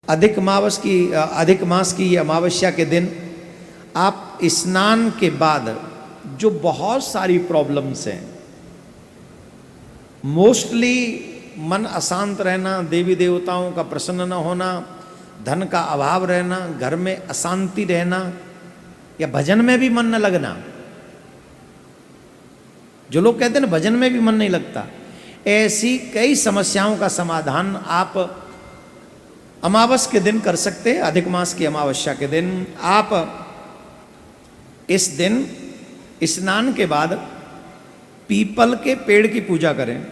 अधिक मास की अमावस्या के दिन आप स्नान के बाद जो बहुत सारी प्रॉब्लम्स हैं, मोस्टली मन अशांत रहना, देवी देवताओं का प्रसन्न न होना, धन का अभाव रहना, घर में अशांति रहना, या भजन में भी मन न लगना। जो लोग कहते हैं ना भजन में भी मन नहीं लगता, ऐसी कई समस्याओं का समाधान आप अमावस के दिन कर सकते हैं। अधिक मास की अमावस्या के दिन आप इस दिन स्नान के बाद पीपल के पेड़ की पूजा करें,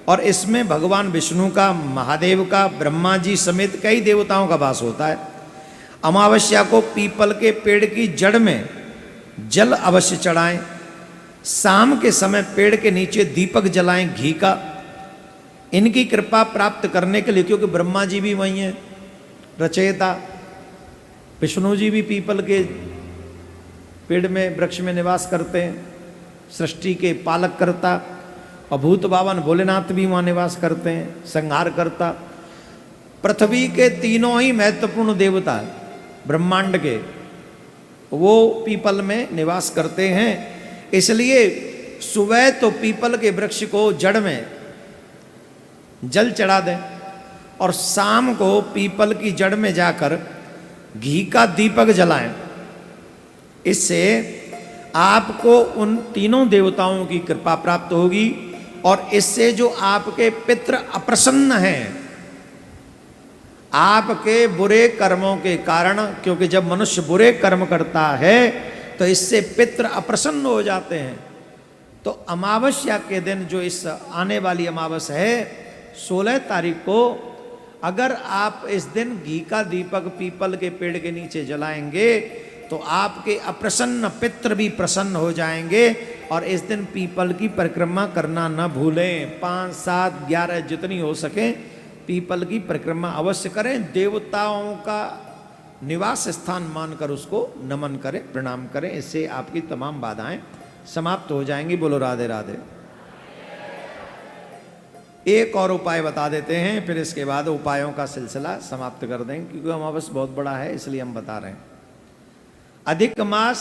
और इसमें भगवान विष्णु का, महादेव का, ब्रह्मा जी समेत कई देवताओं का वास होता है। अमावस्या को पीपल के पेड़ की जड़ में जल अवश्य चढ़ाएं। शाम के समय पेड़ के नीचे दीपक जलाएं घी का, इनकी कृपा प्राप्त करने के लिए, क्योंकि ब्रह्मा जी भी वही हैं रचयिता, विष्णु जी भी पीपल के पेड़ में, वृक्ष में निवास करते हैं, सृष्टि के पालक करता, और भूत बावन भोलेनाथ भी वहाँ निवास करते हैं, संहार करता। पृथ्वी के तीनों ही महत्वपूर्ण देवता ब्रह्मांड के, वो पीपल में निवास करते हैं। इसलिए सुबह तो पीपल के वृक्ष को जड़ में जल चढ़ा दें, और शाम को पीपल की जड़ में जाकर घी का दीपक जलाएं। इससे आपको उन तीनों देवताओं की कृपा प्राप्त होगी, और इससे जो आपके पितृ अप्रसन्न हैं, आपके बुरे कर्मों के कारण, क्योंकि जब मनुष्य बुरे कर्म करता है तो इससे पितृ अप्रसन्न हो जाते हैं। तो अमावस्या के दिन, जो इस आने वाली अमावस है 16 तारीख को, अगर आप इस दिन घी का दीपक पीपल के पेड़ के नीचे जलाएंगे तो आपके अप्रसन्न पितृ भी प्रसन्न हो जाएंगे। और इस दिन पीपल की परिक्रमा करना न भूलें। 5, 7, 11 जितनी हो सके पीपल की परिक्रमा अवश्य करें। देवताओं का निवास स्थान मानकर उसको नमन करें, प्रणाम करें। इससे आपकी तमाम बाधाएं समाप्त हो जाएंगी। बोलो राधे राधे। एक और उपाय बता देते हैं, फिर इसके बाद उपायों का सिलसिला समाप्त कर दें, क्योंकि अमावस बहुत बड़ा है इसलिए हम बता रहे हैं। अधिक मास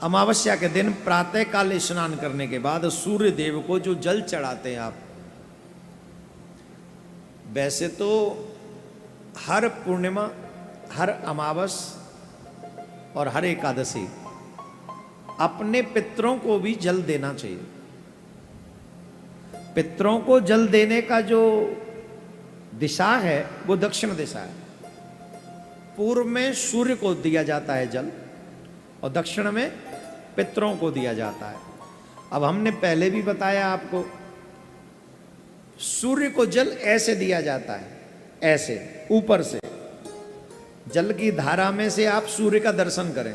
अमावस्या के दिन प्रातः काल स्नान करने के बाद सूर्य देव को जो जल चढ़ाते हैं आप, वैसे तो हर पूर्णिमा, हर अमावस और हर एकादशी अपने पितरों को भी जल देना चाहिए। पितरों को जल देने का जो दिशा है वो दक्षिण दिशा है। पूर्व में सूर्य को दिया जाता है जल, और दक्षिण में पितरों को दिया जाता है। अब हमने पहले भी बताया आपको, सूर्य को जल ऐसे दिया जाता है, ऐसे ऊपर से जल की धारा में से आप सूर्य का दर्शन करें।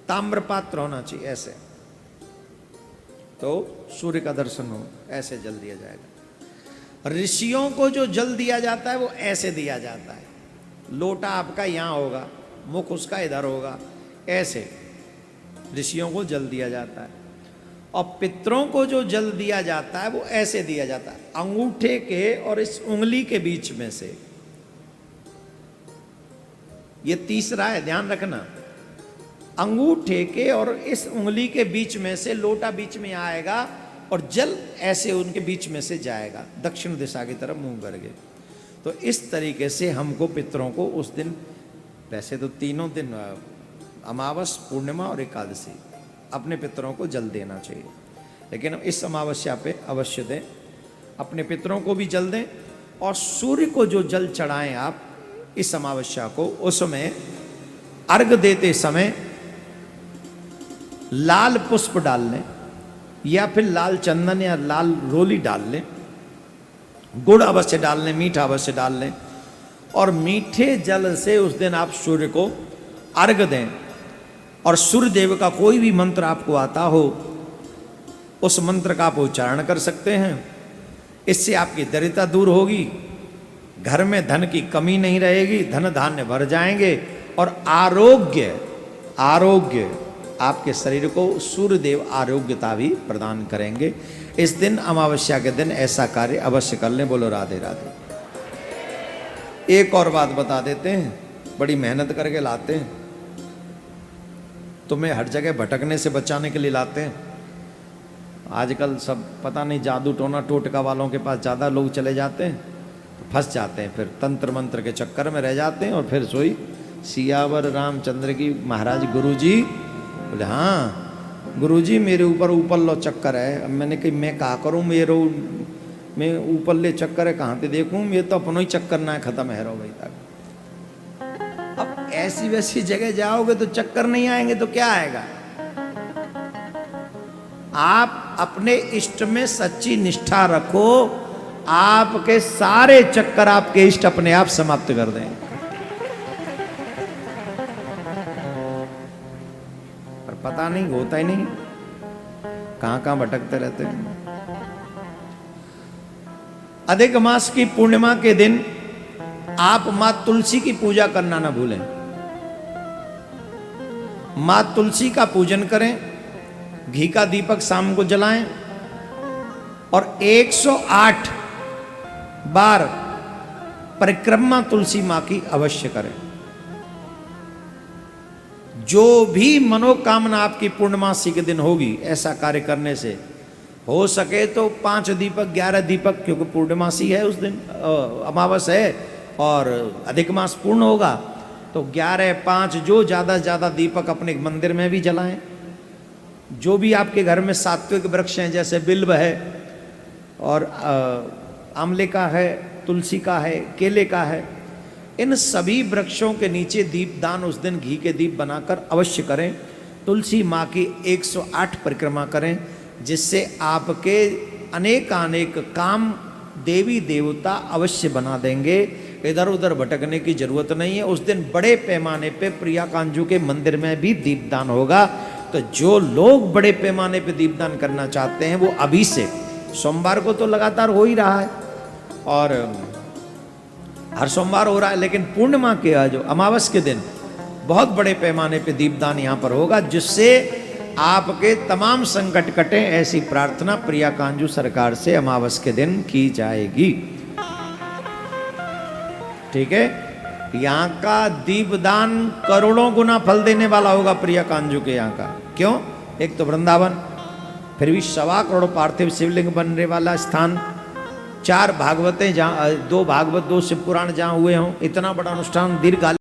ताम्र पात्र होना चाहिए ऐसे, तो सूर्य का दर्शन हो, ऐसे जल दिया जाएगा। ऋषियों को जो जल दिया जाता है वो ऐसे दिया जाता है। लोटा आपका यहाँ होगा, मुख उसका इधर होगा, ऐसे ऋषियों को जल दिया जाता है। और पितरों को जो जल दिया जाता है वो ऐसे दिया जाता है, अंगूठे के और इस उंगली के बीच में से। ये तीसरा है, ध्यान रखना। अंगूठे के और इस उंगली के बीच में से लोटा बीच में आएगा, और जल ऐसे उनके बीच में से जाएगा दक्षिण दिशा की तरफ मुंह करके। तो इस तरीके से हमको पितरों को उस दिन, वैसे तो तीनों दिन अमावस, पूर्णिमा और एकादशी, अपने पितरों को जल देना चाहिए, लेकिन इस अमावस्या पे अवश्य दें। अपने पितरों को भी जल दें, और सूर्य को जो जल चढ़ाएं आप इस अमावस्या को, उसमें अर्घ देते समय लाल पुष्प डाल लें, या फिर लाल चंदन या लाल रोली डाल लें। गुड़ अवश्य डाल लें, मीठा अवश्य डाल लें, और मीठे जल से उस दिन आप सूर्य को अर्घ दें। और सूर्य देव का कोई भी मंत्र आपको आता हो, उस मंत्र का आप उच्चारण कर सकते हैं। इससे आपकी दरिद्रता दूर होगी, घर में धन की कमी नहीं रहेगी, धन धान्य भर जाएंगे, और आरोग्य आपके शरीर को सूर्य देव आरोग्यता भी प्रदान करेंगे। इस दिन, अमावस्या के दिन, ऐसा कार्य अवश्य कर लें। बोलो राधे राधे। एक और बात बता देते हैं, बड़ी मेहनत करके लाते हैं, तुम्हें हर जगह भटकने से बचाने के लिए लाते हैं। आजकल सब पता नहीं जादू टोना टोटका वालों के पास ज़्यादा लोग चले जाते हैं, फंस जाते हैं, फिर तंत्र मंत्र के चक्कर में रह जाते हैं। और फिर सोई सियावर रामचंद्र की महाराज गुरुजी बोले, हाँ गुरुजी मेरे ऊपर ऊपर लो चक्कर है। अब मैंने कही मैं क्या करूँ, मैं ऊपर ले चक्कर है कहाँ से देखूँ, मैं तो अपनों ही चक्कर ना खत्म है रो भाई तक। अब ऐसी वैसी जगह जाओगे तो चक्कर नहीं आएंगे तो क्या आएगा। आप अपने इष्ट में सच्ची निष्ठा रखो, आपके सारे चक्कर आपके इष्ट अपने आप समाप्त कर देंगे। पर पता नहीं, होता ही नहीं, कहां कहां भटकते रहते हैं। अधिक मास की पूर्णिमा के दिन आप मां तुलसी की पूजा करना ना भूलें। मां तुलसी का पूजन करें, घी का दीपक शाम को जलाएं और 108 बार परिक्रमा तुलसी मां की अवश्य करें। जो भी मनोकामना आपकी पूर्णमासी के दिन होगी, ऐसा कार्य करने से हो सके तो 5 दीपक 11 दीपक, क्योंकि पूर्णमासी है उस दिन, अमावस है और अधिक मास पूर्ण होगा, तो 11 5 जो ज़्यादा ज़्यादा दीपक अपने मंदिर में भी जलाएं। जो भी आपके घर में सात्विक वृक्ष हैं, जैसे बिल्व है और आंवले का है, तुलसी का है, केले का है, इन सभी वृक्षों के नीचे दीपदान उस दिन घी के दीप बनाकर अवश्य करें। तुलसी माँ की 108 परिक्रमा करें, जिससे आपके अनेक काम देवी देवता अवश्य बना देंगे। इधर उधर भटकने की जरूरत नहीं है। उस दिन बड़े पैमाने पे प्रिया कांजू के मंदिर में भी दीपदान होगा। तो जो लोग बड़े पैमाने पे दीपदान करना चाहते हैं वो अभी से, सोमवार को तो लगातार हो ही रहा है और हर सोमवार हो रहा है, लेकिन पूर्णिमा के जो अमावस के दिन बहुत बड़े पैमाने पे दीपदान यहाँ पर होगा, जिससे आपके तमाम संकट कटे। ऐसी प्रार्थना प्रिया कांजू सरकार से अमावस के दिन की जाएगी। ठीक है, यहाँ का दीपदान करोड़ों गुना फल देने वाला होगा प्रिया कांजू के यहाँ का। क्यों? एक तो वृंदावन, फिर भी 1.25 करोड़ पार्थिव शिवलिंग बनने वाला स्थान, 4 भागवतें जहाँ, 2 भागवत 2 शिव पुराण जहाँ हुए हों, इतना बड़ा अनुष्ठान दीर्घकाल